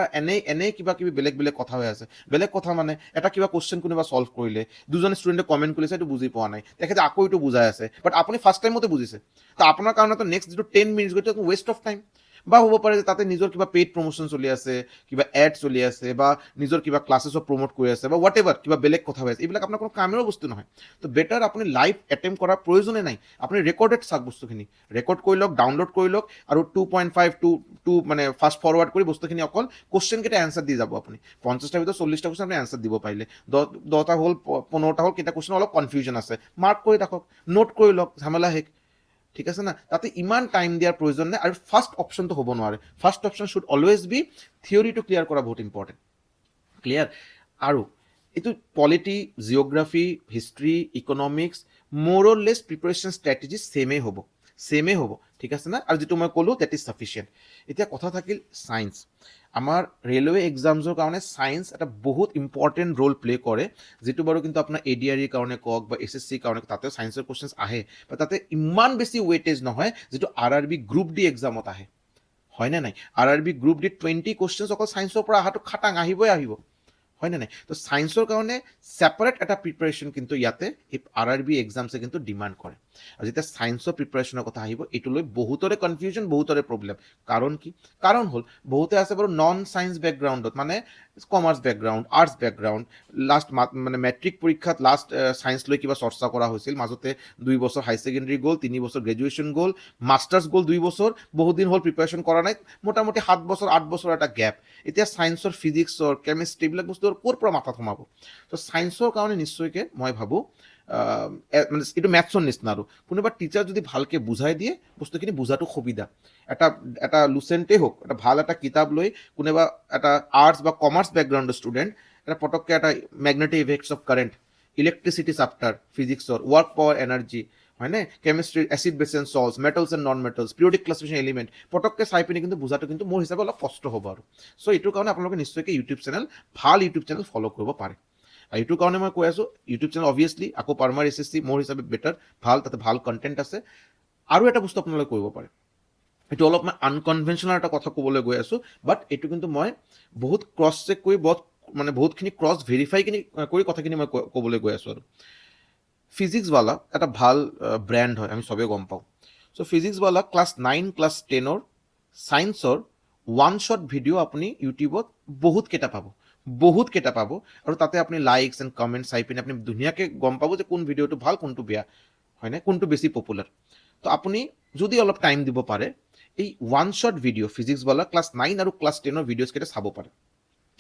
এনেই কিবা কিবি বেলেগ কথা হৈ আছে। বেলেগ কথা মানে এটা কিবা কুৱেশ্যন কোনোবা ছল্ভ কৰিলে, দুজন ষ্টুডেণ্টে কমেণ্ট কৰিছে, এইটো বুজি পোৱা নাই, তেখেতে আকৌ এইটো বুজাই আছে, বাট আপুনি ফাৰ্ষ্ট টাইমতে বুজিছে, তো আপোনাৰ কাৰণেতো নেক্সট যিটো 10 মিনিটছ গৈছে ৱেষ্ট অফ টাইম। বা হ'ব পাৰে যে তাতে নিজৰ কিবা পেইড প্ৰমোশ্যন চলি আছে, কিবা এড চলি আছে, বা নিজৰ কিবা ক্লাছেছক প্ৰমোট কৰি আছে, বা হোৱাট এভাৰ কিবা বেলেগ কথা হৈ আছে, এইবিলাক আপোনাৰ কোনো কামেৰো বস্তু নহয়। তো বেটাৰ আপুনি লাইভ এটেম্প কৰাৰ প্ৰয়োজনে নাই, আপুনি ৰেকৰ্ডেড চাওক, বস্তুখিনি ৰেকৰ্ড কৰি লওক, ডাউনলোড কৰি লওক, আৰু 2.5 টু মানে ফাষ্ট ফৰৱাৰ্ড কৰি বস্তুখিনি অকল কুৱেশ্যন কেইটা এনচাৰ দি যাব। আপুনি 50টাৰ ভিতৰত 40টা কুৱেশ্যন আপুনি এনচাৰ দিব পাৰিলে, 10টা হ'ল 15টা হ'ল, কেইটা কুৱেশ্যন অলপ কনফিউজন আছে, মাৰ্ক কৰি ৰাখক, নোট কৰি লওক, ঝামেলা শেষ। ঠিক আছে না, তাতে ইমান টাইম দিয়াৰ প্ৰয়োজন নাই, আৰু ফাৰ্ষ্ট অপশ্যনটো হ'ব নোৱাৰে। First option should always be থিয়ৰিটো ক্লিয়াৰ কৰা বহুত ইম্পৰ্টেণ্ট। ক্লিয়াৰ? আৰু এইটো পলিটি, জিঅ'গ্ৰাফী, হিষ্ট্ৰী, ইকনমিক্স, মোৰ অৰ লেছ প্ৰিপাৰেশ্যন ষ্ট্ৰেটেজি ছেমেই হ'ব। ঠিক আছে না, আৰু যিটো মই ক'লোঁ ডেট ইজ ছাফিচিয়েণ্ট। এতিয়া কথা থাকিল ছায়েন্স। আমাৰ ৰেলৱে এক্সামছৰ কাৰণে ছায়েন্স এটা বহুত ইম্পৰ্টেণ্ট ৰ'ল প্লে কৰে, যিটো বাৰু কিন্তু আপোনাৰ ADRE কাৰণে কওক বা SSC কাৰণে, তাতেও ছায়েন্সৰ কুৱেশ্যনছ আহে, বা তাতে ইমান বেছি ৱেইটেজ নহয় যিটো RRB গ্ৰুপ ডি এক্সামত আহে, হয়নে নাই? RRB গ্ৰুপ ডিত 20 কুৱেশ্যনছ অকল ছায়েন্সৰ পৰা অহাটো খাটাং আহিব, হয়নে নাই? তো ছায়েন্সৰ কাৰণে ছেপাৰেট এটা প্ৰিপাৰেশ্যন কিন্তু ইয়াতে এই RRB এক্সামছে কিন্তু ডিমাণ্ড কৰে। আৰু যেতিয়া ছায়েন্সৰ প্ৰিপাৰেশ্যনৰ কথা আহিব, এইটো লৈ বহুতৰে কনফিউজন, বহুতৰে প্ৰব্লেম। কাৰণ কি? কাৰণ হ'ল বহুতে আছে বাৰু নন ছায়েন্স বেকগ্ৰাউণ্ডত, মানে commerce background, arts background, last মানে মেট্ৰিক পৰীক্ষাত লাষ্ট ছায়েন্স লৈ কিবা চৰ্চা কৰা হৈছিল, মাজতে 2 বছৰ হাই ছেকেণ্ডেৰী গ'ল, 3 বছৰ গ্ৰেজুৱেশ্যন গ'ল, মাষ্টাৰ্ছ গ'ল 2 বছৰ, বহুত দিন হ'ল প্ৰিপাৰেশ্যন কৰা নাই, মোটামুটি 7 বছৰ 8 বছৰ এটা গেপ। এতিয়া ছায়েন্সৰ ফিজিক্সৰ কেমেষ্ট্ৰি এইবিলাক বস্তুৰ ক'ৰ পৰা মাথাত সোমাব? তো ছায়েন্সৰ কাৰণে নিশ্চয়কৈ মই ভাবোঁ মানে এইটো মেথছৰ নিচিনা আৰু কোনোবা টিচাৰ যদি ভালকৈ বুজাই দিয়ে বস্তুখিনি বুজাটো সুবিধা। এটা লুচেণ্টেই হওক, এটা ভাল এটা কিতাপ লৈ কোনোবা এটা আৰ্টছ বা কমাৰ্চ বেকগ্ৰাউণ্ডৰ ষ্টুডেণ্ট এটা পটককৈ এটা magnetic effects of current, electricity chapter ফিজিক্সৰ, ৱৰ্ক পাৱাৰ এনাৰ্জি, হয়নে, কেমিষ্ট্ৰিৰ acid base and salts, metals and non metals, periodic classification element, পটককৈ চাই পিনি কিন্তু বুজাটো কিন্তু মোৰ হিচাপে অলপ কষ্ট হ'ব আৰু। চ' এইটোৰ কাৰণে আপোনালোকে নিশ্চয়কৈ ইউটিউব চেনেল, ভাল ইউটিউব চেনেল ফ'ল' কৰিব পাৰে। আৰু এইটোৰ কাৰণে মই কৈ আছোঁ ইউটিউব চেনেল অভিয়াছলি আকৌ পাৰ্মাৰ SSC মোৰ হিচাপে বেটাৰ, ভাল, তাতে ভাল কণ্টেণ্ট আছে। আৰু এটা বস্তু আপোনালোকে কৰিব পাৰে, এইটো অলপ মই আনকনভেনশ্যনেল এটা কথা ক'বলৈ গৈ আছোঁ, বাট এইটো কিন্তু মই বহুত ক্ৰছ চেক কৰি বহুতখিনি ক্ৰছ ভেৰিফাই কৰি কথাখিনি মই ক'বলৈ গৈ আছোঁ আৰু। ফিজিক্সৱালা এটা ভাল ব্ৰেণ্ড হয়, আমি চবেই গম পাওঁ। চ' ফিজিক্সৱালা ক্লাছ 9 ক্লাছ 10ৰ ছায়েন্সৰ ওৱান শ্বট ভিডিঅ' আপুনি ইউটিউবত বহুতকেইটা পাব, আৰু তাতে আপুনি লাইকছ এণ্ড কমেণ্ট চাই পিনে আপুনি ধুনীয়াকৈ গম পাব যে কোন ভিডিঅ'টো ভাল, কোনটো বেয়া, হয়নে, কোনটো বেছি পপুলাৰ। তো আপুনি যদি অলপ টাইম দিব পাৰে এই one shot video' Physics Wallah class 9 আৰু ক্লাছ 10ৰ ভিডিঅ'ছকেইটা চাব পাৰে,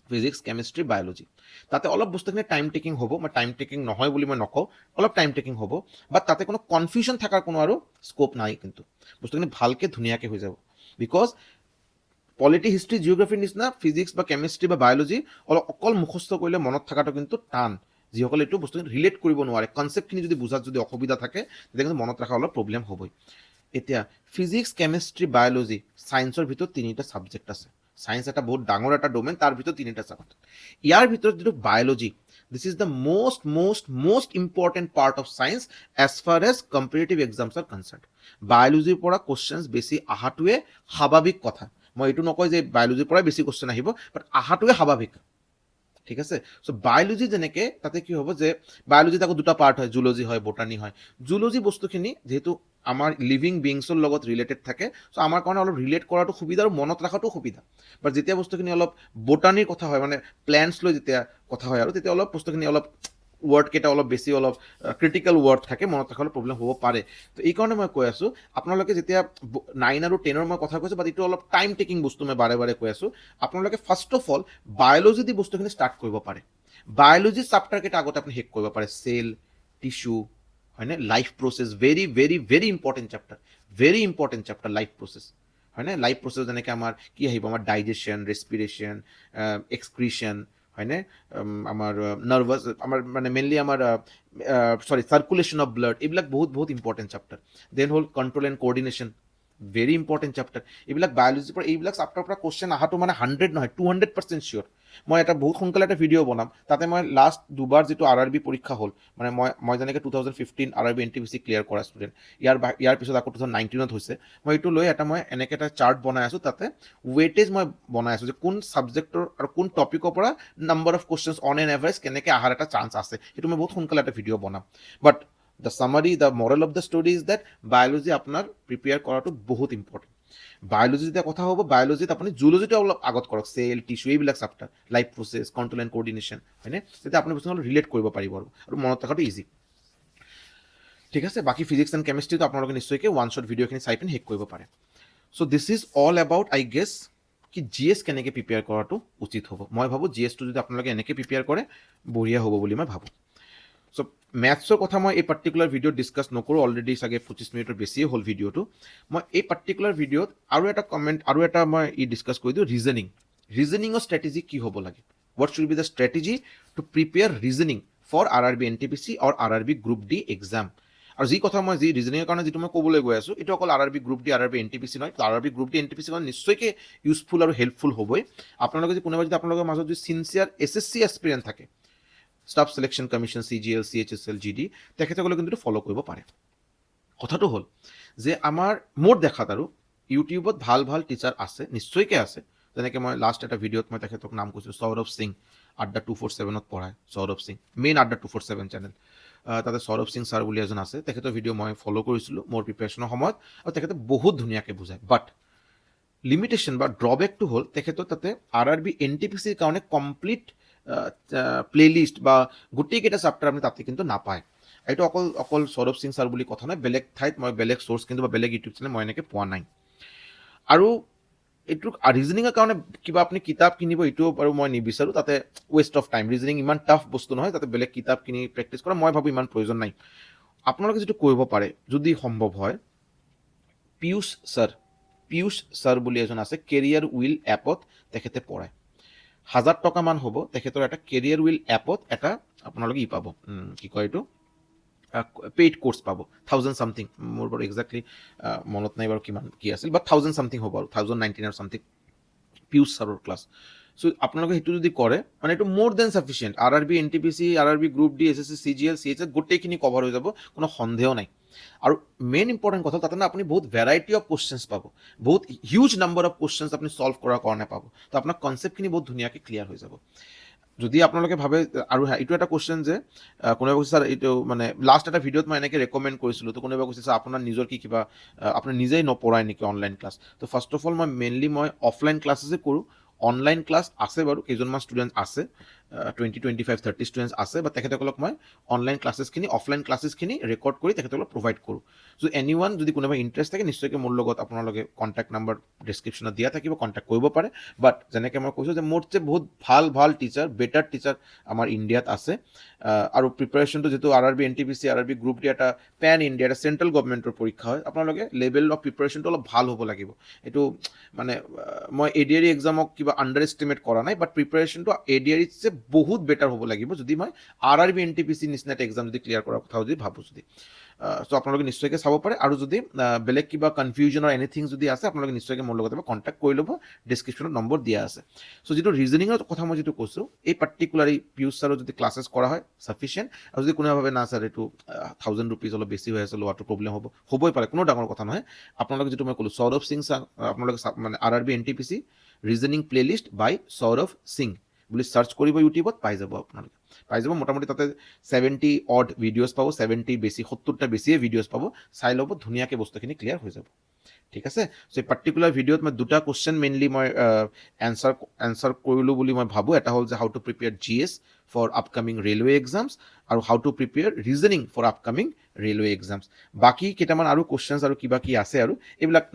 ফিজিক্স, কেমিষ্ট্ৰি, বায়'লজি। তাতে অলপ বস্তুখিনি টাইম টেকিং হ'ব, মই টাইম টেকিং নহয় বুলি মই নকওঁ, অলপ টাইম টেকিং হ'ব, বাট তাতে কোনো কনফিউজন থকাৰ কোনো আৰু স্ক'প নাই, কিন্তু বস্তুখিনি ভালকৈ ধুনীয়াকৈ হৈ যাব। বিকজ পলিটি, হিষ্ট্ৰী, জিঅ'গ্ৰাফীৰ নিচিনা ফিজিক্স বা কেমিষ্ট্ৰি বা বায়'লজি অকল মুখস্থ কৰিলে মনত থকাটো কিন্তু টান। যিসকলে এইটো বস্তুখিনি ৰিলেট কৰিব নোৱাৰে, কনচেপ্টখিনি যদি বুজাত যদি অসুবিধা থাকে তেতিয়া কিন্তু মনত ৰখা অলপ প্ৰব্লেম হ'বই। এতিয়া ফিজিক্স, কেমিষ্ট্ৰি, বায়'লজি ছায়েন্সৰ ভিতৰত 3টা ছাবজেক্ট আছে। ছায়েন্স এটা বহুত ডাঙৰ এটা ডমেইন, তাৰ ভিতৰত 3টা ছাবজেক্ট। ইয়াৰ ভিতৰত যিটো বায়'লজি, this is the most important part of science as far as competitive exams are concern. বায়'লজিৰ পৰা কুৱেশ্যনছ বেছি অহাটোৱে স্বাভাৱিক কথা। মই এইটো নকয় যে বায়'লজিৰ পৰাই বেছি কুৱেশ্যন আহিব, বাট অহাটোৱে স্বাভাৱিক, ঠিক আছে। চ' বায়'লজি যেনেকৈ তাতে কি হ'ব যে বায়'লজিত আকৌ 2টা পাৰ্ট হয়, জুলজি হয়, বটানী হয়। জুলজি বস্তুখিনি যিহেতু আমাৰ লিভিং বিংছৰ লগত ৰিলেটেড থাকে, চ' আমাৰ কাৰণে অলপ ৰিলেট কৰাটো সুবিধা আৰু মনত ৰখাটো সুবিধা। বাট যেতিয়া বস্তুখিনি অলপ বটানীৰ কথা হয়, মানে প্লেণ্টছ লৈ যেতিয়া কথা হয় আৰু তেতিয়া অলপ বস্তুখিনি অলপ ৱৰ্ডকেইটা অলপ বেছি অলপ ক্ৰিটিকেল ৱৰ্ড থাকে, মনত ৰাখিবলৈ প্ৰব্লেম হ'ব পাৰে। তো এইকাৰণে মই কৈ আছোঁ আপোনালোকে যেতিয়া 9 আৰু 10ৰ মই কথা কৈছোঁ, বাট এইটো অলপ টাইম টেকিং বস্তু, মই বাৰে বাৰে কৈ আছোঁ আপোনালোকে ফাৰ্ষ্ট অফ অল বায়'লজি দি বস্তুখিনি ষ্টাৰ্ট কৰিব পাৰে। বায়'লজি চাপ্টাৰকেইটা আগতে আপুনি শেষ কৰিব পাৰে, চেল, টিচু, হয়নে, life process, very important chapter life process, হয়নে। লাইফ প্ৰচেছ যেনেকৈ আমাৰ কি আহিব, আমাৰ ডাইজেশ্যন, ৰেছপিৰেশ্যন, এক্সক্ৰিশ্যন, হয়নে, আমাৰ নাৰ্ভাছ, আমাৰ মানে মেইনলি আমাৰ চাৰ্কুলেশ্যন অফ ব্লাড, এইবিলাক বহুত ইম্পৰ্টেণ্ট চেপ্টাৰ। দেন হ'ল control and coordination, very important chapter. এইবিলাক বায়'লজিৰ পৰা, এইবিলাক চেপ্টাৰৰ পৰা কুৱেশ্যন অহাটো মানে 100 নহয় 200% চিয়'ৰ। মই এটা বহুত সোনকালে এটা ভিডিঅ' বনাম, তাতে মই লাষ্ট 2বাৰ যিটো RRB পৰীক্ষা হ'ল, মানে মই যেনেকৈ 2015 RRB NTPC ক্লিয়াৰ কৰা ষ্টুডেণ্ট, ইয়াৰ পিছত আকৌ 2019 হৈছে, মই এইটো লৈ মই এনেকৈ এটা চাৰ্ট বনাই আছোঁ, তাতে ৱেইটেজ মই বনাই আছোঁ যে কোন ছাবজেক্টৰ আৰু কোন টপিকৰ পৰা number of questions on an average কেনেকৈ অহাৰ এটা চান্স আছে, সেইটো মই বহুত সোনকালে এটা ভিডিঅ' বনাম। But the summary, the moral of the story is that biology আপোনাৰ প্ৰিপেয়াৰ কৰাটো বহুত ইম্পৰ্টেণ্ট। বায়'লজি যেতিয়া কথা হ'ব, বায়'লজিত আপুনি জুলজিটো অলপ আগত কৰক, চেল, টিচু, এইবিলাক chapter, life process, control and coordination, হয়নে, তেতিয়া আপুনি বস্তুটো ৰিলেট কৰিব পাৰিব আৰু মনত ৰখাটো ইজি, ঠিক আছে। বাকী ফিজিক্স এণ্ড কেমিষ্ট্ৰিটো আপোনালোকে নিশ্চয়কৈ ওৱান শ্বট ভিডিঅ'খিনি চাই পিনে শেষ কৰিব পাৰে। So' this is all about I guess কি GS কেনেকৈ প্ৰিপেয়াৰ কৰাটো উচিত হ'ব। মই ভাবোঁ GSটো যদি আপোনালোকে এনেকৈ প্ৰিপেয়াৰ কৰে বঢ়িয়া হ'ব বুলি মই ভাবোঁ। চ' মেথছৰ কথা মই এই পাৰ্টিকুলাৰ ভিডিঅ'ত ডিছকাছ নকৰোঁ, অলৰেডি চাগে 25 মিনিটৰ বেছিয়ে হ'ল ভিডিঅ'টো। মই এই পাৰ্টিকুলাৰ ভিডিঅ'ত আৰু এটা মই ডিছকাছ কৰি দিওঁ, ৰিজনিঙৰ ষ্ট্ৰেটেজি কি হ'ব লাগে, what should be the strategy to prepare reasoning for RRB NTPC or RRB group D exam. আৰু যি ৰিজনিঙৰ কাৰণে যিটো মই ক'বলৈ গৈ আছোঁ, এইটো অকল RRB group D, RRB NTPC নহয়, RRB গ্ৰুপ D NTPC কাৰণে নিশ্চয়কৈ ইউজফুল আৰু হেল্পফুল হ'বই। আপোনালোকে যদি আপোনালোকৰ মাজত যদি চিনচিয়াৰ SSC এক্সপিৰিয়েঞ্চ থাকে, staff selection commission, CGL, CHSL, GD, তেখেতসকলে কিন্তু ফ'ল' কৰিব পাৰে। কথাটো হ'ল যে মোৰ দেখাত আৰু ইউটিউবত ভাল টিচাৰ আছে, নিশ্চয়কৈ আছে। যেনেকৈ মই লাষ্ট এটা ভিডিঅ'ত মই তেখেতক নাম কৈছোঁ, সৌৰভ সিং, আড্ডা 247ত পঢ়ায় সৌৰভ সিং, মেইন আড্ডা 247 চেনেল, তাতে সৌৰভ সিং ছাৰ বুলি এজন আছে, তেখেতৰ ভিডিঅ' মই ফ'ল' কৰিছিলোঁ মোৰ প্ৰিপেৰেশ্যনৰ সময়ত, আৰু তেখেতে বহুত ধুনীয়াকৈ বুজায়। বাট লিমিটেশ্যন বা ড্ৰবেকটো হ'ল তেখেতৰ তাতে RRB NTPCৰ কাৰণে কমপ্লিট প্লেলিষ্ট বা গোটেইকেইটা চাপ্টাৰ আপুনি তাতে কিন্তু নাপায়। এইটো অকল সৌৰভ সিং ছাৰ বুলি কথা নাই, বেলেগ ঠাইত মই বেলেগ চ'ৰ্চ কিন্তু বা বেলেগ ইউটিউব চেনেল মই এনেকৈ পোৱা নাই। আৰু এইটো ৰিজনিঙৰ কাৰণে কিবা আপুনি কিতাপ কিনিব, এইটোও বাৰু মই নিবিচাৰোঁ, তাতে ৱেষ্ট অফ টাইম। ৰিজনিং ইমান টাফ বস্তু নহয়, তাতে বেলেগ কিতাপ কিনি প্ৰেক্টিছ কৰা মই ভাবোঁ ইমান প্ৰয়োজন নাই। আপোনালোকে যিটো কৰিব পাৰে যদি সম্ভৱ হয়, পীয়ুষ ছাৰ বুলি এজন আছে, কেৰিয়াৰ উইল এপত তেখেতে পঢ়ায়। 1000 টকামান হ'ব তেখেতৰ এটা কেৰিয়াৰ উইল এপত এটা আপোনালোকে পাব, কি কয় এইটো পেইড কোৰ্চ পাব, 1000 চামথিং, মোৰ বাৰু একজেক্টলি মনত নাই বাৰু কিমান কি আছিল, বাট 1000 চামথিং হ'ব আৰু 1019 আৰু চামথিং পীয়ুষ ছাৰৰ ক্লাছ। চ' আপোনালোকে সেইটো যদি কৰে মানে এইটো মোৰ then sufficient. RRB NTPC, RRB group D, SSC, CGL, CHS গোটেইখিনি কভাৰ হৈ যাব, কোনো সন্দেহ নাই। আৰু মেইন ইম্পৰ্টেণ্ট কথা তাতে আপুনি বহুত ভেৰাইটি অফ কুৱেশ্যনছ পাব, বহুত হিউজ নাম্বাৰ অফ কুৱেশ্যনছ আপুনি ছল্ভ কৰাৰ কাৰণে পাব। তো আপোনাৰ কনচেপ্টখিনি বহুত ধুনীয়াকৈ ক্লিয়াৰ হৈ যাব। যদি আপোনালোকে ভাবে, আৰু এইটো এটা কুৱেশ্যন যে কোনোবাই কৈছে ছাৰ এইটো মানে লাষ্ট এটা ভিডিঅ'ত মই এনেকৈ ৰেকমেণ্ড কৰিছিলোঁ, তো কোনোবাই কৈছে ছাৰ আপোনাৰ নিজৰ কি কিবা আপুনি নিজেই নপঢ়ায় নেকি অনলাইন ক্লাছ? তো ফাৰ্ষ্ট অফ অল মই অফলাইন ক্লাছেছে কৰোঁ। অনলাইন ক্লাছ আছে বাৰু, কেইজনমান ষ্টুডেণ্ট আছে, 20, 25, 30 ষ্টুডেণ্টছ আছে, বা তেখেতসকলক মই অনলাইন ক্লাছেছখিনি, অফলাইন ক্লাছেছখিনি ৰেকৰ্ড কৰি তেখেতসকলক প্ৰভাইড কৰোঁ। চ' এনিৱান যদি কোনোবা ইণ্টাৰেষ্ট থাকে নিশ্চয়কৈ মোৰ লগত আপোনালোকে কণ্টেক্ট নাম্বাৰ ডিছক্ৰিপশ্যনত দিয়া থাকিব, কণ্টেক্ট কৰিব পাৰে। বাট যেনেকৈ মই কৈছোঁ যে মোতছে বহুত ভাল টিচাৰ, বেটাৰ টিচাৰ আমাৰ ইণ্ডিয়াত আছে। আৰু প্ৰিপাৰেশ্যনটো যিটো RRB NTPC, RRB group D এটা পেন ইণ্ডিয়া, এটা চেণ্ট্ৰেল গভৰ্ণমেণ্টৰ পৰীক্ষা হয়, আপোনালোকে লেভেল অফ প্ৰিপাৰেশ্যনটো অলপ ভাল হ'ব লাগিব। এইটো মানে মই ADRE এক্সামক কিবা আণ্ডাৰ এষ্টিমেট কৰা নাই, বাট প্ৰিপাৰেশ্যনটো ADREতছে বহুত বেটাৰ হ'ব লাগিব যদি মই RRB NTPC নিচিনা এটা এক্সাম যদি ক্লিয়াৰ কৰাৰ কথা যদি ভাবোঁ যদি। চ' আপোনালোকে নিশ্চয়কৈ চাব পাৰে। আৰু যদি বেলেগ কিবা কনফিউজন আৰু এনিথিং যদি আছে আপোনালোকে নিশ্চয়কৈ মোৰ লগত কণ্টেক্ট কৰি ল'ব, ডিছক্ৰিপশ্যনত নম্বৰ দিয়া আছে। চ' যিটো ৰিজনিঙৰ কথা মই যিটো কৈছোঁ, এই পাৰ্টিকুলাৰ পীয়ুষ ছাৰৰ যদি ক্লাছেছ কৰা হয় চাফিচিয়েণ্ট। আৰু যদি কোনোবা ভাবে না ছাৰ এইটো 1000 ৰুপিজ অলপ বেছি হৈ আছে, লোৱাটো প্ৰব্লেম হ'বই পাৰে, কোনো ডাঙৰ কথা নহয়। আপোনালোকে যিটো মই ক'লোঁ সৌৰভ সিং ছাৰ, আপোনালোকে মানে RRB NTPC ৰিজনিং প্লেলিষ্ট বাই সৌৰভ সিং বুলি চাৰ্চ কৰিব ইউটিউবত, পাই যাব আপোনালোকে, পাই যাব। মোটামুটি তাতে 70 অড ভিডিঅ'জ পাব, 70টা বেছিয়ে ভিডিঅ'জ পাব, চাই ল'ব, ধুনীয়াকৈ বস্তুখিনি ক্লিয়াৰ হৈ যাব। ঠিক আছে। চ' এই পাৰ্টিকুলাৰ ভিডিঅ'ত মই দুটা কুৱেশ্যন মেইনলি মই এনচাৰ কৰিলোঁ বুলি মই ভাবোঁ। এটা হ'ল যে how to prepare GS for upcoming railway exams, আৰু how to prepare reasoning for upcoming railway exams. বাকী কেইটামান আৰু কুৱেশ্যনছ আৰু কিবা কি আছে আৰু এইবিলাক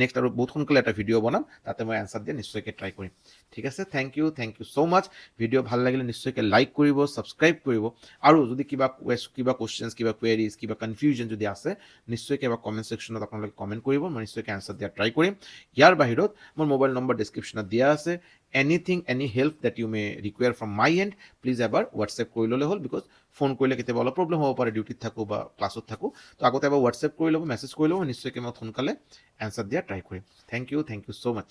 নেক্সট আৰু বহুত সোনকালে এটা ভিডিঅ' বনাম, তাতে মই এনচাৰ দিয়া নিশ্চয়কৈ ট্ৰাই কৰিম। ঠিক আছে, thank you so' much. Video' ভাল লাগিলে নিশ্চয়কৈ লাইক কৰিব, ছাবস্ক্ৰাইব কৰিব। আৰু যদি কিবা কুৱেশ্যনছ, কিবা কুৱেৰিজ, কিবা কনফিউজন যদি আছে নিশ্চয়কৈ এবাৰ কমেণ্ট ছেকশ্যনত আপোনালোকে কমেণ্ট কৰিব, মই নিশ্চয়কৈ এনচাৰ দিয়া ট্ৰাই কৰিম। ইয়াৰ বাহিৰত মোৰ মোবাইল নম্বৰ ডিছক্ৰিপশ্যনত দিয়া আছে। Anything, any help that you may require from my end, please এবাৰ হোৱাটছএপ কৰি ল'লে হ'ল, বিকজ ফোন কৰিলে কেতিয়াবা অলপ প্ৰব্লেম হ'ব পাৰে, ডিউটিত থাকোঁ বা ক্লাছত থাকোঁ। তো আগতে এবাৰ হোৱাটছএপ কৰি ল'ব, মেছেজ কৰি ল'ব, নিশ্চয়কৈ মই সোনকালে এনচাৰ দিয়া ট্ৰাই কৰিম। Thank you so' much.